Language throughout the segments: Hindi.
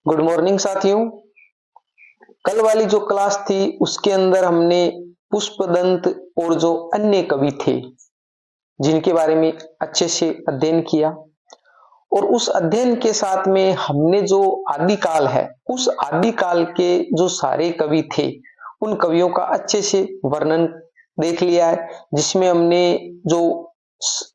गुड मॉर्निंग साथियों। कल वाली जो क्लास थी उसके अंदर हमने पुष्पदंत और जो अन्य कवि थे जिनके बारे में अच्छे से अध्ययन किया और उस अध्ययन के साथ में हमने जो आदिकाल है उस आदिकाल के जो सारे कवि थे उन कवियों का अच्छे से वर्णन देख लिया है, जिसमें हमने जो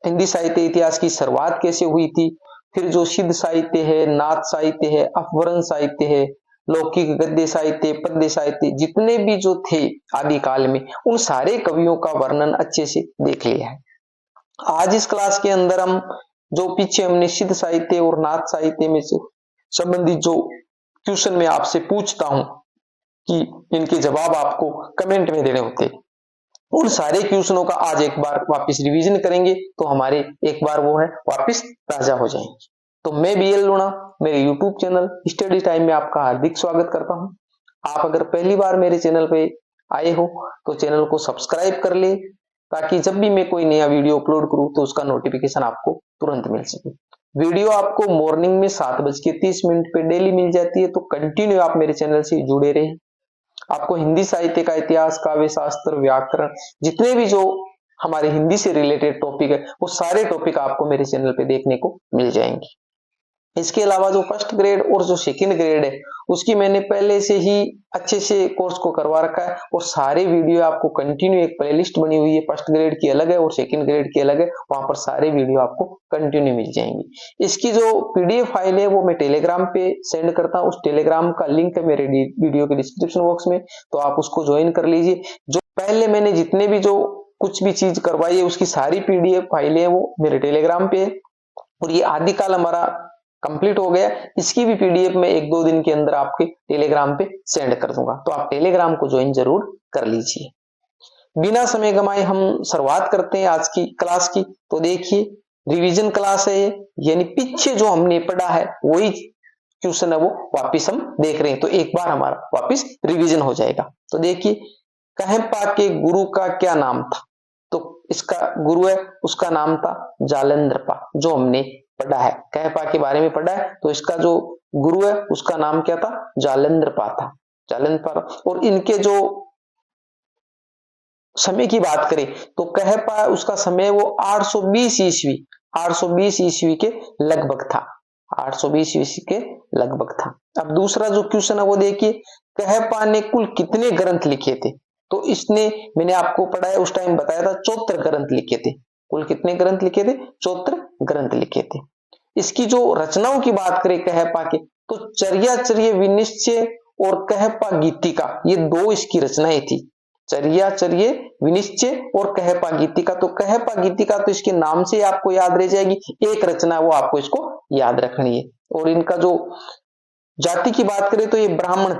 हिंदी साहित्य इतिहास की शुरुआत कैसे हुई थी, फिर जो सिद्ध साहित्य है, नाथ साहित्य है, अपभ्रंश साहित्य है, लौकिक गद्य साहित्य, पद्य साहित्य, जितने भी जो थे आदिकाल में उन सारे कवियों का वर्णन अच्छे से देख लिया है। आज इस क्लास के अंदर हम जो पीछे हमने सिद्ध साहित्य और नाथ साहित्य में से संबंधित जो क्वेश्चन में आपसे पूछता हूं कि इनके जवाब आपको कमेंट में देने होते, उन सारे क्वेश्चनों का आज एक बार वापस रिवीजन करेंगे तो हमारे एक बार वो है वापस ताजा हो जाएंगे। तो मैं बीएल लूणा मेरे यूट्यूब चैनल स्टडी टाइम में आपका हार्दिक स्वागत करता हूं। आप अगर पहली बार मेरे चैनल पे आए हो तो चैनल को सब्सक्राइब कर ले ताकि जब भी मैं कोई नया वीडियो अपलोड करूं तो उसका नोटिफिकेशन आपको तुरंत मिल सके। वीडियो आपको मॉर्निंग में 7:30 पे डेली मिल जाती है, तो कंटिन्यू आप मेरे चैनल से जुड़े रहे। आपको हिंदी साहित्य का इतिहास, काव्य शास्त्र, व्याकरण, जितने भी जो हमारे हिंदी से रिलेटेड टॉपिक है वो सारे टॉपिक आपको मेरे चैनल पे देखने को मिल जाएंगे। इसके अलावा जो फर्स्ट ग्रेड और जो सेकंड ग्रेड है उसकी मैंने पहले से ही अच्छे से कोर्स को करवा रखा है और सारे वीडियो आपको कंटिन्यू एक प्लेलिस्ट बनी हुई है, फर्स्ट ग्रेड की अलग है और सेकंड ग्रेड की अलग है, वहां पर सारे वीडियो आपको कंटिन्यू मिल जाएंगी। इसकी जो पीडीएफ फाइल है वो मैं टेलीग्राम पे सेंड करता हूँ, उस टेलीग्राम का लिंक है मेरे वीडियो के डिस्क्रिप्शन बॉक्स में, तो आप उसको ज्वाइन कर लीजिए। जो पहले मैंने जितने भी जो कुछ भी चीज करवाई है उसकी सारी पीडीएफ फाइलें वो मेरे टेलीग्राम पे है और ये आदिकाल हमारा कंप्लीट हो गया। इसकी भी पीडीएफ में 1-2 दिन के अंदर आपके टेलीग्राम पे सेंड कर दूंगा, तो आप टेलीग्राम को ज्वाइन जरूर कर लीजिए। बिना समय गमाए हम शुरुआत करते हैं आज की क्लास की। तो देखिए रिवीजन क्लास है ये, यानी पीछे जो हमने पढ़ा है वही क्वेश्चन है वो वापिस हम देख रहे हैं, तो एक बार हमारा वापिस रिवीजन हो जाएगा। तो देखिए कहपा के गुरु का क्या नाम था, तो इसका गुरु है उसका नाम था जालंधरपा, जो हमने पढ़ा है कहपा के बारे में पढ़ा है, तो इसका जो गुरु है उसका नाम क्या था, जालंधरपा था, जालंधरपा। और इनके जो समय की बात करें तो कहपा उसका समय वो 820 ईस्वी के लगभग था, 820 ईस्वी के लगभग था। अब दूसरा जो क्वेश्चन है वो देखिए, कहपा ने कुल कितने ग्रंथ लिखे थे, तो इसने मैंने आपको पढ़ाया उस टाइम बताया था 74 ग्रंथ लिखे थे। कुल कितने ग्रंथ लिखे थे, 74 ग्रंथ लिखे थे। इसकी जो रचनाओं की बात करें कहपा के तो चर्याचर्य विनिश्चय और कहपा गीतिका, ये 2 इसकी रचनाएं थी, चर्याचर्य विनिश्चय और कहपा गीतिका। तो कहपा गीतिका तो इसके नाम से आपको याद रह जाएगी, एक रचना वो आपको इसको याद रखनी है। और इनका जो जाति की बात करें तो ये ब्राह्मण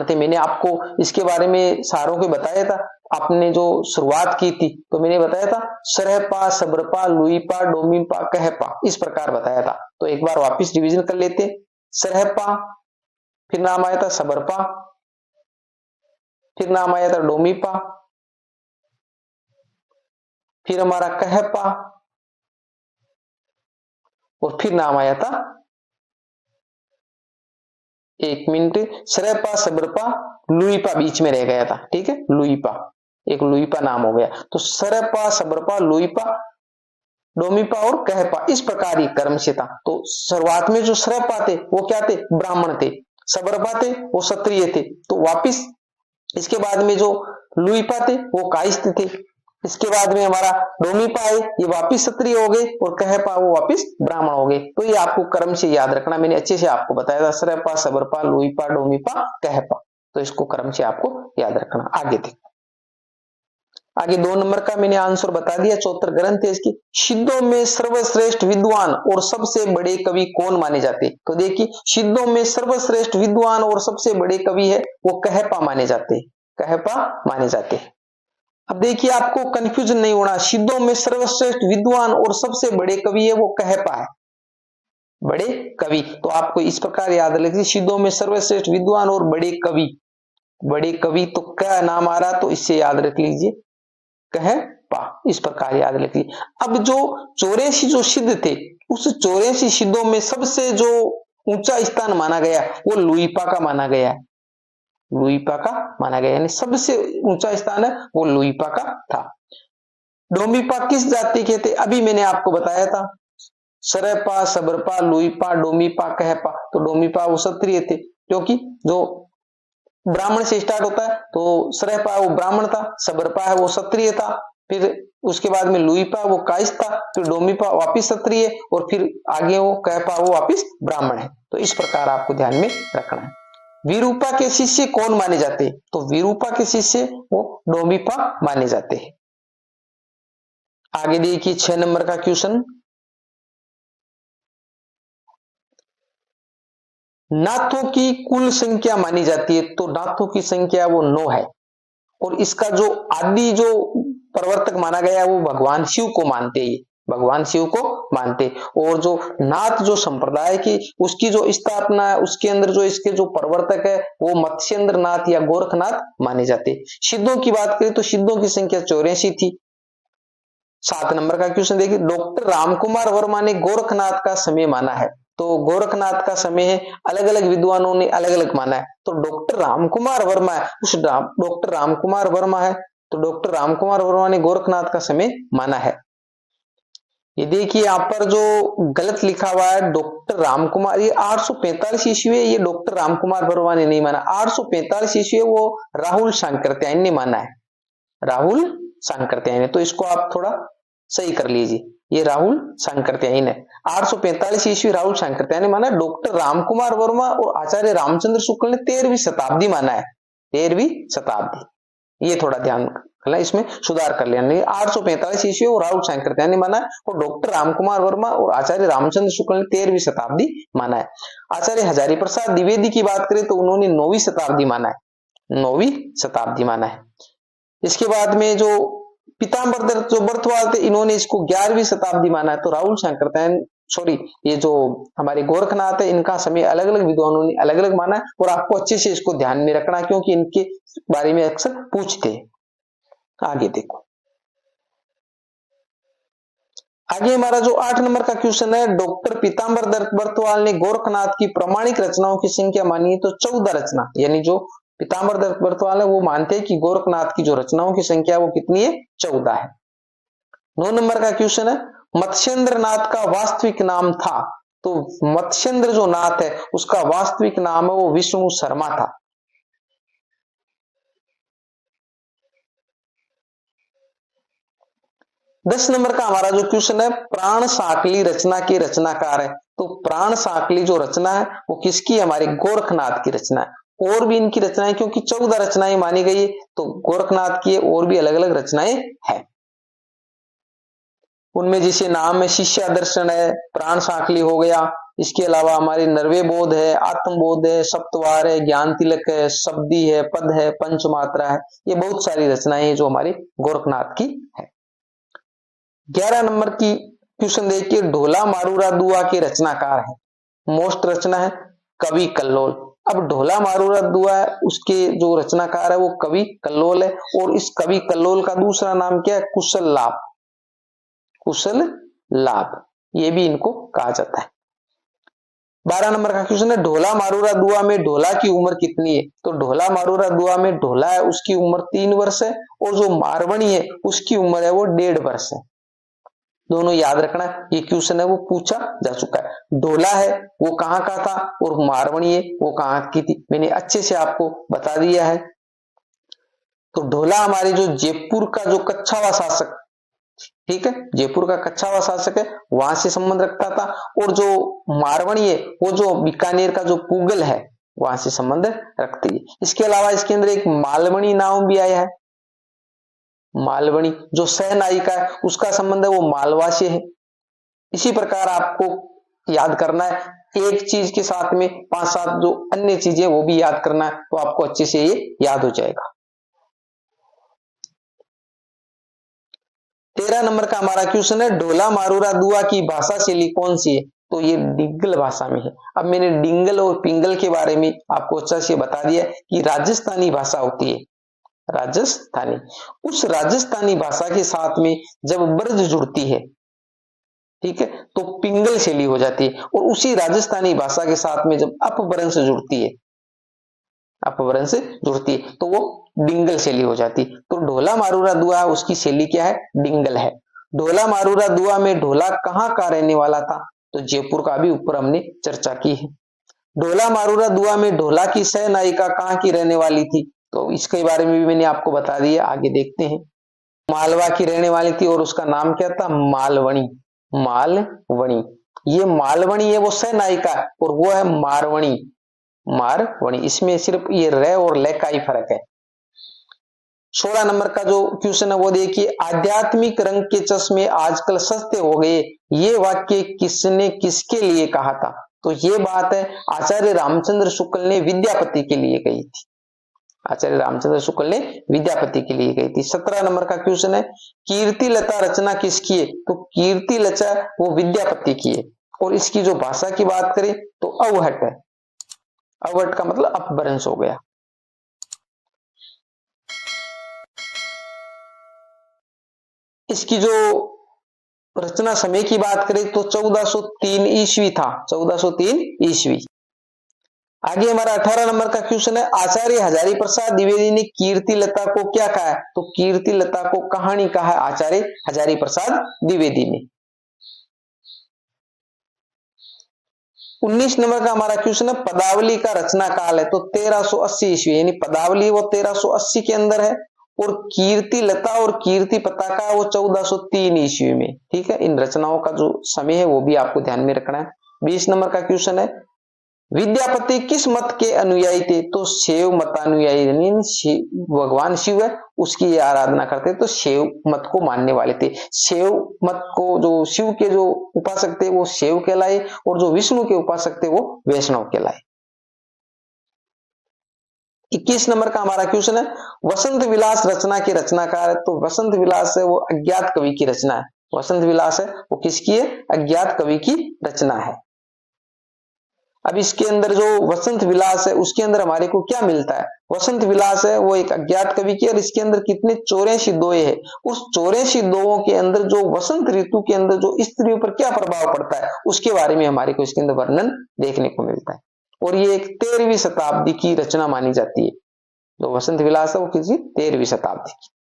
थे, मैंने आपको इसके बारे में सारों के बताया था। आपने जो शुरुआत की थी तो मैंने बताया था सरहपा, सबरपा, लुईपा, डोमीपा, कहपा, इस प्रकार बताया था। तो एक बार वापस रिवीजन कर लेते। सरहपा, फिर नाम आया था सबरपा, फिर नाम आया था डोमीपा, फिर हमारा कहपा और फिर नाम आया था, एक मिनट, सरहपा, सबरपा, लुईपा बीच में रह गया था, ठीक है, लुईपा, एक लुईपा नाम हो गया। तो सरहपा, सबरपा, लुईपा, डोमीपा और कहपा, इस प्रकार ये क्रम से था। तो शुरुआत में जो सरहपा थे वो क्या थे, ब्राह्मण थे, सबरपा थे वो क्षत्रिय थे, तो वापिस इसके बाद में जो लुईपा थे वो कायस्थ थे, इसके बाद में हमारा डोमीपा है ये वापिस क्षत्रिय हो गए और कहपा वो वापिस ब्राह्मण हो गए। तो ये आपको क्रम से याद रखना, मैंने अच्छे से आपको बताया था, सरहपा, सबरपा, लुईपा, डोमीपा, कहपा, तो इसको क्रम से आपको याद रखना। आगे देखो, आगे 2 नंबर का मैंने आंसर बता दिया, 74 ग्रंथ है इसकी। सिद्धों में सर्वश्रेष्ठ विद्वान और सबसे बड़े कवि कौन माने जाते, तो देखिए सिद्धों में सर्वश्रेष्ठ विद्वान और सबसे बड़े कवि है वो कहपा माने जाते, कहपा माने जाते। अब देखिए आपको कंफ्यूजन नहीं होना, सिद्धों में सर्वश्रेष्ठ विद्वान और सबसे बड़े कवि है वो कहपा है, बड़े कवि। तो आपको इस प्रकार याद रखिए, सिद्धों में सर्वश्रेष्ठ विद्वान और बड़े कवि, बड़े कवि तो क्या नाम आ रहा, तो इससे याद रख लीजिए कहपा, इस प्रकार याद रख लीजिए। अब जो 84 जो सिद्ध थे उस 84 सिद्धों में सबसे जो ऊंचा स्थान माना गया वो लुइपा का माना गया है, लुइपा का माना गया, यानी सबसे ऊंचा स्थान है वो लुइपा का था। डोमिपा किस जाति के थे? अभी मैंने आपको बताया था, सरपा, सबरपा, लुइपा, डोमिपा, कहपा। तो डोमिपा वो क्षत्रिय थे, क्योंकि जो ब्राह्मण से स्टार्ट होता है, तो सरपा वो ब्राह्मण था, सबरपा है वो क्षत्रिय था, फिर उसके बाद में लुइपा वो काइस था, फिर डोमिपा वापिस क्षत्रिय, और फिर आगे वो कहपा वो वापिस ब्राह्मण है। तो इस प्रकार आपको ध्यान में रखना है। विरूपा के शिष्य कौन माने जाते हैं? तो विरूपा के शिष्य वो डोमिपा माने जाते हैं। आगे देखिए 6 नंबर का क्वेश्चन, नाथों की कुल संख्या मानी जाती है, तो नाथों की संख्या वो 9 है, और इसका जो आदि जो प्रवर्तक माना गया है वो भगवान शिव को मानते हैं, भगवान शिव को मानते। और जो नाथ जो संप्रदाय की उसकी जो स्थापना है, उसके अंदर जो इसके जो प्रवर्तक है वो मत्स्येंद्र नाथ या गोरखनाथ माने जाते। सिद्धों की बात करें तो सिद्धों की संख्या 84 थी। 7 नंबर का क्वेश्चन देखिए, डॉक्टर रामकुमार वर्मा ने गोरखनाथ का समय माना है, तो गोरखनाथ का समय है, अलग अलग विद्वानों ने अलग अलग माना है। तो डॉक्टर रामकुमार वर्मा है, उस डॉक्टर रामकुमार वर्मा है, तो डॉक्टर रामकुमार वर्मा ने गोरखनाथ का समय माना है। ये देखिए यहाँ पर जो गलत लिखा हुआ है डॉक्टर रामकुमार, ये 845 ईस्वी है, ये डॉक्टर रामकुमार वर्मा ने नहीं माना। 845 ईस्वी वो राहुल सांकृत्यायन ने माना है, राहुल सांकृत्यायन। तो इसको आप थोड़ा सही कर लीजिए, ये राहुल सांकृत्यायन है। 845 ईस्वी राहुल सांकृत्यायन ने माना। डॉक्टर रामकुमार वर्मा और आचार्य रामचंद्र शुक्ल ने 13वीं शताब्दी माना है, 13वीं शताब्दी। ये थोड़ा ध्यान रखना, इसमें सुधार कर लेना। 845 ईस्वी और राहुल सांकृत्यायन ने माना है, और डॉक्टर रामकुमार वर्मा और आचार्य रामचंद्र शुक्ल ने 13वीं शताब्दी माना है। आचार्य हजारी प्रसाद द्विवेदी की बात करें तो उन्होंने 9वीं शताब्दी माना है, 9वीं शताब्दी माना है। इसके बाद में जो पीताम्बर दत्त जो बर्थवाल थे, इन्होंने इसको 11वीं शताब्दी माना है। तो राहुल सांकृत्यायन ये जो हमारे गोरखनाथ है, इनका समय अलग अलग विद्वानों ने अलग अलग माना है, और आपको अच्छे से इसको ध्यान में रखना, क्योंकि इनके बारे में अक्सर पूछते हैं। आगे देखो, आगे हमारा जो 8 नंबर का क्वेश्चन है, डॉक्टर पीताम्बर दत्त बर्थवाल ने गोरखनाथ की प्रमाणिक रचनाओं की संख्या मानी है, तो 14 रचना, यानी जो पीताम्बर दत्त बर्थवाल है वो मानते हैं कि गोरखनाथ की जो रचनाओं की संख्या वो कितनी है? 14 है। 9 नंबर का क्वेश्चन है, मत्स्येंद्र नाथ का वास्तविक नाम था, तो मत्स्येंद्र जो नाथ है उसका वास्तविक नाम है वो विष्णु शर्मा था। 10 नंबर का हमारा जो क्वेश्चन है, प्राण साकली रचना के रचनाकार है, तो प्राण साकली जो रचना है वो किसकी? हमारे गोरखनाथ की रचना है। और भी इनकी रचनाएं, क्योंकि 14 रचनाएं मानी गई है, तो गोरखनाथ की और भी अलग अलग रचनाएं हैं। उनमें जैसे नाम में शिष्या दर्शन है, प्राण साखली हो गया, इसके अलावा हमारे नरवे बोध है, आत्मबोध है, सप्तवार है, ज्ञान तिलक है, शब्दी है, पद है, पंचमात्रा है। ये बहुत सारी रचनाएं हैं जो हमारी गोरखनाथ की है। 11 नंबर की क्वेश्चन देखिए, ढोला मारूरा दुआ के रचनाकार है, मोस्ट रचना है कवि कल्लोल। अब ढोला मारूरा दुआ है, उसके जो रचनाकार है वो कवि कल्लोल है, और इस कवि कल्लोल का दूसरा नाम क्या है? कुशल लाभ, कुशल लाभ, ये भी इनको कहा जाता है। 12 नंबर का क्वेश्चन है, ढोला मारूरा दुआ में ढोला की उम्र कितनी है? तो ढोला मारूरा दुआ में ढोला है उसकी उम्र 3 वर्ष है, और जो मारवणी है उसकी उम्र है वो 1.5 वर्ष है। दोनों याद रखना, ये क्वेश्चन है वो पूछा जा चुका है। ढोला है वो कहां का था, और मारवणी है वो कहां की थी, मैंने अच्छे से आपको बता दिया है। तो ढोला हमारे जो जयपुर का जो कच्छावा शासक, ठीक है, जयपुर का कच्छावा शासक है, वहां से संबंध रखता था। और जो मारवणी है वो जो बीकानेर का जो पुगल है वहां से संबंध रखती है। इसके अलावा इसके अंदर एक मालवणी नाम भी आया है, मालवणी जो सहनायिका है उसका संबंध है वो मालवा से है। इसी प्रकार आपको याद करना है, एक चीज के साथ में 5-7 जो अन्य चीजें वो भी याद करना है, तो आपको अच्छे से ये याद हो जाएगा। 13 नंबर का हमारा क्वेश्चन है, ढोला मारूरा दुआ की भाषा शैली कौन सी है? तो ये डिंगल भाषा में है। अब मैंने डिंगल और पिंगल के बारे में आपको अच्छा से बता दिया कि राजस्थानी भाषा होती है, राजस्थानी। उस राजस्थानी भाषा के साथ में जब ब्रज जुड़ती है, ठीक है, तो पिंगल शैली हो जाती है। और उसी राजस्थानी भाषा के साथ में जब अपभ्रंश जुड़ती है, अपभ्रंश जुड़ती है तो वो डिंगल शैली हो जाती है। तो ढोला मारूरा दुआ उसकी शैली क्या है, डिंगल है। ढोला मारूरा दुआ में ढोला कहाँ का रहने वाला था, तो जयपुर का भी ऊपर हमने चर्चा की है। ढोला मारूरा दुआ में ढोला की सह नायिका कहाँ की रहने वाली थी, तो इसके बारे में भी मैंने आपको बता दिया, आगे देखते हैं। मालवा की रहने वाली थी और उसका नाम क्या था, मालवणी। मालवणी, ये मालवणी है वो सह नायिका और वो है मारवणी। मारवणी, इसमें सिर्फ ये र और ले का ही फर्क है। 16 नंबर का जो क्वेश्चन है वो देखिए, आध्यात्मिक रंग के चश्मे आजकल सस्ते हो गए, ये वाक्य किसने किसके लिए कहा था, तो ये बात है आचार्य रामचंद्र शुक्ल ने विद्यापति के लिए कही थी। आचार्य रामचंद्र शुक्ल ने विद्यापति के लिए कही थी। 17 नंबर का क्वेश्चन है, कीर्ति लता रचना किसकी है, तो कीर्ति लता वो विद्यापति की है। और इसकी जो भाषा की बात करें तो अवहट है। अवहट का मतलब अपभ्रंश हो गया। इसकी जो रचना समय की बात करें तो 1403 ईस्वी था, 1403 ईस्वी। आगे हमारा 18 नंबर का क्वेश्चन है, आचार्य हजारी प्रसाद द्विवेदी ने कीर्ति लता को क्या कहा है, तो कीर्ति लता को कहानी कहा है आचार्य हजारी प्रसाद द्विवेदी ने। 19 नंबर का हमारा क्वेश्चन है, पदावली का रचना काल है, तो 1380 ईस्वी, यानी पदावली वो 1380 के अंदर है और कीर्ति लता और कीर्ति पताका वो 1403 ईस्वी में। ठीक है, इन रचनाओं का जो समय है वो भी आपको ध्यान में रखना है। 20 नंबर का क्वेश्चन है, विद्यापति किस मत के अनुयायी थे, तो शैव मतानुयायी, यानी भगवान शिव है उसकी आराधना करते तो शैव मत को मानने वाले थे। शैव मत को जो शिव के जो उपासक थे वो शैव कहलाए और जो विष्णु के उपासक थे वो वैष्णव कहलाए। 21 नंबर का हमारा क्वेश्चन है, वसंत विलास रचना के रचनाकार है, तो वसंत विलास है वो अज्ञात कवि की रचना है। वसंत विलास है वो किसकी है, अज्ञात कवि की रचना है। अब इसके अंदर जो वसंत विलास है उसके अंदर हमारे को क्या मिलता है, वसंत विलास है वो एक अज्ञात कवि की, और इसके अंदर कितने 84 दोहे है। उस 84 दोहों के अंदर जो वसंत ऋतु के अंदर जो स्त्रियों पर क्या प्रभाव पड़ता है उसके बारे में हमारे को इसके अंदर वर्णन देखने को मिलता है। और ये एक 13वीं शताब्दी की रचना मानी जाती है। जो वसंत विलास है वो किसी 13वीं शताब्दी की।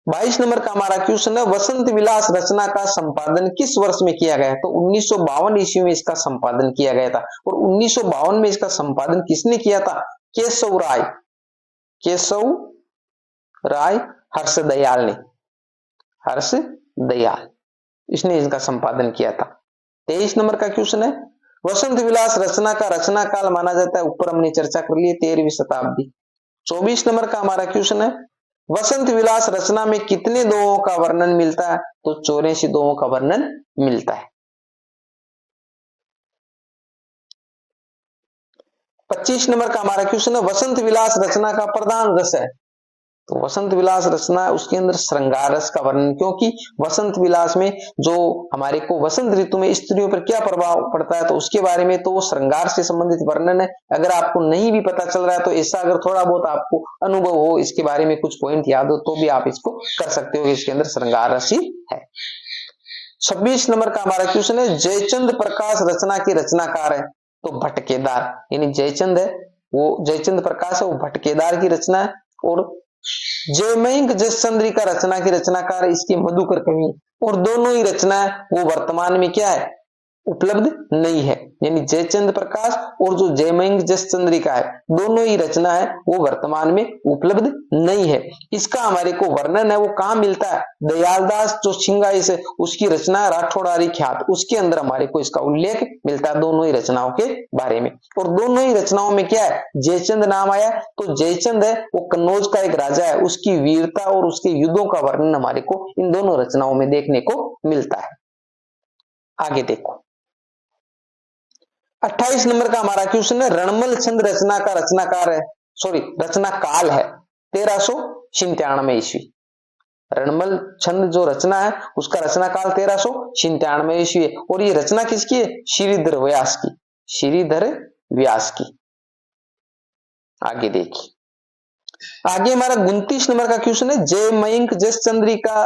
22 नंबर का हमारा क्वेश्चन है, वसंत विलास रचना का संपादन किस वर्ष में किया गया है, तो 1952 ईस्वी में इसका संपादन किया गया था। और 1952 में इसका संपादन किसने किया था, केशव राय, केशव राय हर्षदयाल ने, हर्षदयाल इसने इसका संपादन किया था। 23 नंबर का क्वेश्चन है, वसंत विलास रचना का रचना काल माना जाता है, ऊपर हमने चर्चा कर ली 13वीं शताब्दी। 24 नंबर का हमारा क्वेश्चन है, वसंत विलास रचना में कितने दोहों का वर्णन मिलता है, तो 84 दोहों का वर्णन मिलता है। 25 नंबर का हमारा क्वेश्चन है, वसंत विलास रचना का प्रधान रस है, तो वसंत विलास रचना उसके अंदर श्रृंगार रस का वर्णन, क्योंकि वसंत विलास में जो हमारे को वसंत ऋतु में स्त्रियों पर क्या प्रभाव पड़ता है तो उसके बारे में तो वो श्रृंगार से संबंधित वर्णन है। अगर आपको नहीं भी पता चल रहा है तो ऐसा अगर थोड़ा बहुत आपको अनुभव हो, इसके बारे में कुछ पॉइंट याद हो तो भी आप इसको कर सकते हो, इसके अंदर श्रृंगार रस ही है। 26 नंबर का हमारा क्वेश्चन है, जयचंद प्रकाश रचना के रचनाकार है, तो भटकेदार, यानी जयचंद है वो जयचंद प्रकाश है वो भटकेदार की रचना है। और जयमयंक जसचंद्री का रचना की रचनाकार है इसके मधुकर कवि, और दोनों ही रचना वो वर्तमान में क्या है, उपलब्ध नहीं है। यानी जयचंद प्रकाश और जो जयमयंक जसचंद्रिका है दोनों ही रचना है वो वर्तमान में उपलब्ध नहीं है। इसका हमारे को वर्णन है वो कहां मिलता है, दयालदास जो सिंगाइस है उसकी रचना राठौड़ारी ख्यात, उसके अंदर हमारे को इसका उल्लेख मिलता है दोनों ही रचनाओं के बारे में। और दोनों ही रचनाओं में क्या है, जयचंद नाम आया, तो जयचंद है वो कन्नौज का एक राजा है, उसकी वीरता और उसके युद्धों का वर्णन हमारे को इन दोनों रचनाओं में देखने को मिलता है। आगे देखो 28 नंबर का हमारा क्वेश्चन है, रणमल छंद रचना का रचनाकार है, सॉरी रचना काल है 1397 ईस्वी। रणमल छंद जो रचना है उसका रचना काल 1397 ईस्वी है। और ये रचना किसकी है, श्रीधर व्यास की, श्रीधर व्यास की। आगे देखिए आगे हमारा 29 नंबर का क्वेश्चन है, जय मयंक जस चंद्रिका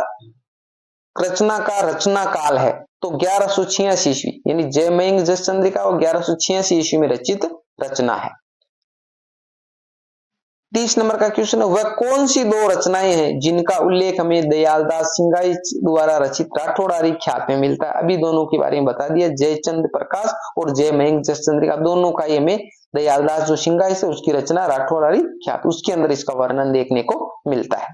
रचना का रचना काल है। तो 1186 ईस्वी, यानी जय मयंक जस चंद्रिका वो 1186 ईस्वी में रचित रचना है। 30 नंबर का क्वेश्चन है, वह कौन सी दो रचनाएं हैं जिनका उल्लेख हमें दयालदास सिंगाई द्वारा रचित राठौड़ारी ख्यात में मिलता है। अभी दोनों के बारे में बता दिया, जयचंद प्रकाश और जय मयंक जस चंद्रिका, दोनों का ही हमें दयालदास जो सिंगाई से उसकी रचना राठौड़ारी ख्यात, उसके अंदर इसका वर्णन देखने को मिलता है।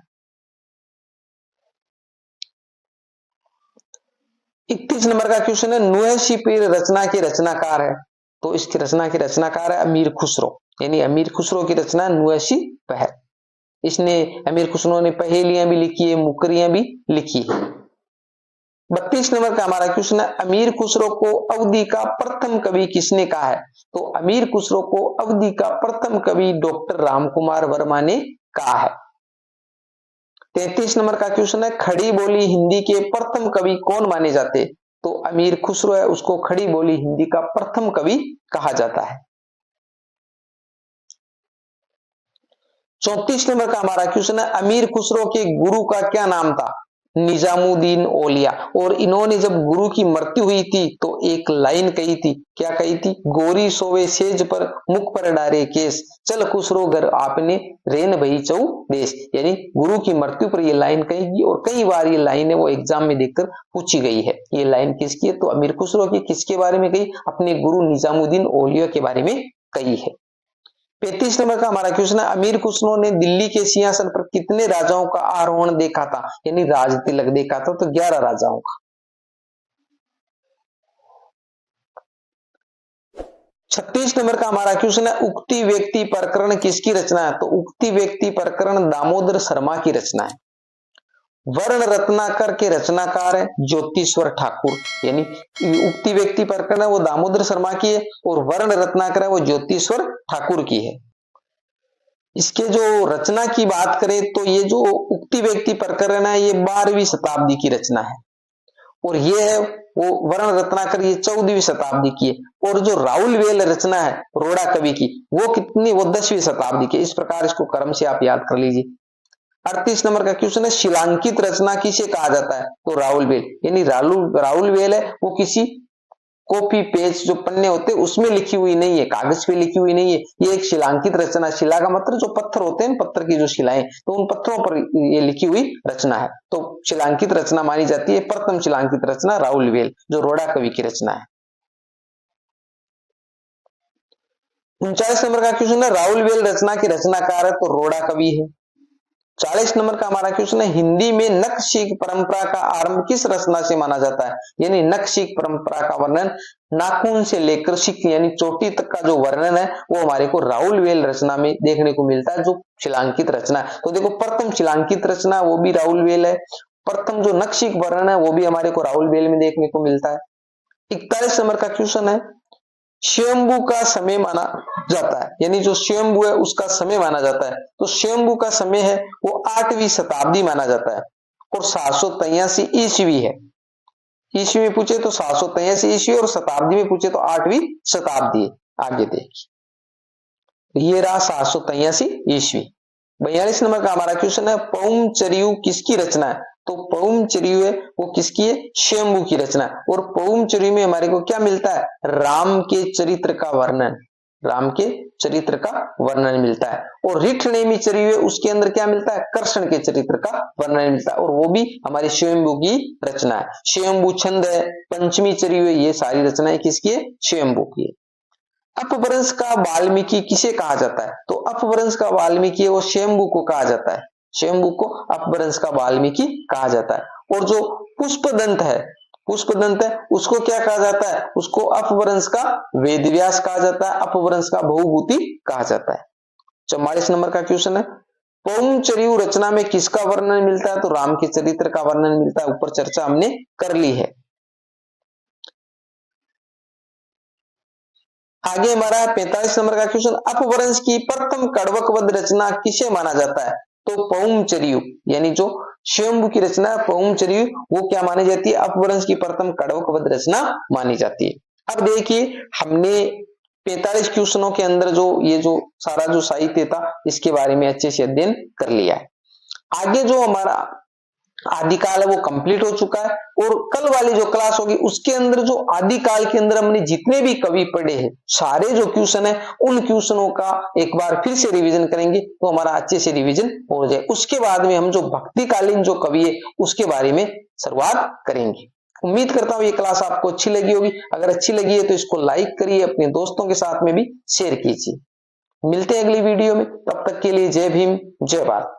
31 नंबर का क्वेश्चन है, नुहशी पीर रचना के रचनाकार है। तो इसकी रचना के रचनाकार है अमीर खुसरो, यानी अमीर खुसरो की रचना नुहशी पहर। इसने अमीर खुसरो ने पहेलियां भी लिखी है, मुकरियां भी लिखी है। 32 नंबर का हमारा क्वेश्चन है, अमीर खुसरो को अवधी का प्रथम कवि किसने कहा है। तो अमीर खुसरो को अवधी का प्रथम कवि डॉक्टर रामकुमार वर्मा ने कहा है। 33 नंबर का क्वेश्चन है, खड़ी बोली हिंदी के प्रथम कवि कौन माने जाते। तो अमीर खुसरो है, उसको खड़ी बोली हिंदी का प्रथम कवि कहा जाता है। 34 नंबर का हमारा क्वेश्चन है, अमीर खुसरो के गुरु का क्या नाम था। निजामुद्दीन औलिया। और इन्होंने जब गुरु की मृत्यु हुई थी तो एक लाइन कही थी, क्या कही थी, गोरी सोवे सेज पर मुख पर डारे केस, चल खुसरो घर आपने रेन भई चौ देश। यानी गुरु की मृत्यु पर ये लाइन कहेगी, और कई बार ये लाइन है वो एग्जाम में देखकर पूछी गई है। ये लाइन किसकी है, तो अमीर खुसरो की किसके बारे में कही, अपने गुरु निजामुद्दीन औलिया के बारे में कही है। 35 नंबर का हमारा क्वेश्चन है, अमीर खुसरो ने दिल्ली के सिंहासन पर कितने राजाओं का आरोहण देखा था, यानी राज तिलक देखा था। तो 11 राजाओं का। 36 नंबर का हमारा क्वेश्चन है, उक्ति व्यक्ति प्रकरण किसकी रचना है। तो उक्ति व्यक्ति प्रकरण दामोदर शर्मा की रचना है। वर्ण रत्नाकर के रचनाकार है ज्योतिश्वर ठाकुर, यानी उक्ति व्यक्ति प्रकरण है वो दामोदर शर्मा की है, और वर्ण रत्नाकर है वो ज्योतिश्वर ठाकुर की है। इसके जो रचना की बात करें तो ये जो उक्ति व्यक्ति प्रकरण है ये 12वीं शताब्दी की रचना है, और ये है वो वर्ण रत्नाकर ये 14वीं शताब्दी की है। और जो राहुल वेल रचना है रोड़ा कवि की वो कितनी, वो 10वीं शताब्दी की। इस प्रकार इसको क्रम से आप याद कर लीजिए। 38 नंबर का क्वेश्चन है, शिलांकित रचना किसे कहा जाता है। तो राहुल वेल, यानी राहुल वेल है वो किसी कॉपी पेज जो पन्ने होते हैं उसमें लिखी हुई नहीं है, कागज पे लिखी हुई नहीं है, ये एक शिलांकित रचना। शिला का मतलब जो पत्थर होते हैं, पत्थर की जो शिलाएं, तो उन पत्थरों पर ये लिखी हुई रचना है। तो शिलांकित रचना मानी जाती है प्रथम शिलांकित रचना राहुल वेल, जो रोड़ा कवि की रचना है। 39 नंबर का क्वेश्चन है, राहुल वेल रचना के रचनाकार है तो रोड़ा कवि है। 40 नंबर का हमारा क्वेश्चन है, हिंदी में नखशिख परंपरा का आरंभ किस रचना से माना जाता है। यानी नखशिख परंपरा का वर्णन नाखून से लेकर शिख यानी चोटी तक का जो वर्णन है वो हमारे को राहुल वेल रचना में देखने को मिलता है, जो शिलांकित रचना है। तो देखो प्रथम शिलांकित रचना वो भी राहुल वेल है, प्रथम जो नखशिख वर्णन है वो भी हमारे को राहुल वेल में देखने को मिलता है। 41 नंबर का क्वेश्चन है, स्वयंभू का समय माना जाता है, यानी जो स्वयंभू है उसका समय माना जाता है। तो स्वयंभू का समय है वो 8वीं शताब्दी माना जाता है, और 783 ईस्वी है। ईस्वी में पूछे तो 783 ईस्वी, और शताब्दी में पूछे तो 8वीं शताब्दी है। आगे देखिए, ये रहा 783 ईस्वी। 42 नंबर का हमारा क्वेश्चन है, पौमचरियु किसकी रचना है। तो पौमचरियु है वो किसकी है, स्वयंभू की रचना। और पौमचरियु में हमारे को क्या मिलता है, राम के चरित्र का वर्णन, राम के चरित्र का वर्णन मिलता है। और रिठनेमी चरियु है उसके अंदर क्या मिलता है, कृष्ण के चरित्र का वर्णन मिलता है, और वो भी हमारी स्वयंभू की रचना है। स्वयंभू छंद है, पंचमी चरियु है, ये सारी रचनाएं किसकी है, स्वयंभू की है। अपभ्रंश का वाल्मीकि किसे कहा जाता है। तो अपभ्रंश का वाल्मीकि है वो स्वयंभू को कहा जाता है, स्वयंभू को अपभ्रंश का वाल्मीकि कहा जाता है। और जो पुष्पदंत है, पुष्पदंत है उसको क्या कहा जाता है, उसको अपभ्रंश का वेदव्यास कहा जाता है, अपभ्रंश का भवभूति कहा जाता है। 44 नंबर का क्वेश्चन है, पौमचरियु रचना में किसका वर्णन मिलता है। तो राम के चरित्र का वर्णन मिलता है, ऊपर चर्चा हमने कर ली है। आगे हमारा 45 नंबर का क्वेश्चन, अपभ्रंश की प्रथम कड़वकवध रचना किसे माना जाता है। तो पौमचरियु, यानी जो स्वयंभू की रचना है पौमचरियु वो क्या मानी जाती है, अपभ्रंश की प्रथम कड़वकवध रचना मानी जाती है। अब देखिए हमने 45 क्वेश्चनों के अंदर जो ये जो सारा जो साहित्य था इसके बारे में अच्छे से अध्ययन कर लिया है। आगे जो हमारा आदिकाल है वो कंप्लीट हो चुका है और कल वाली जो क्लास होगी उसके अंदर जो आदिकाल के अंदर हमने जितने भी कवि पढ़े हैं सारे जो क्वेश्चन है उन क्वेश्चनों का एक बार फिर से रिवीजन करेंगे तो हमारा अच्छे से रिवीजन हो जाए। उसके बाद में हम जो भक्तिकालीन जो कवि है उसके बारे में शुरुआत करेंगे। उम्मीद करता हूं ये क्लास आपको अच्छी लगी होगी। अगर अच्छी लगी है तो इसको लाइक करिए, अपने दोस्तों के साथ में भी शेयर कीजिए। मिलते हैं अगली वीडियो में, तब तक के लिए जय भीम जय भारत।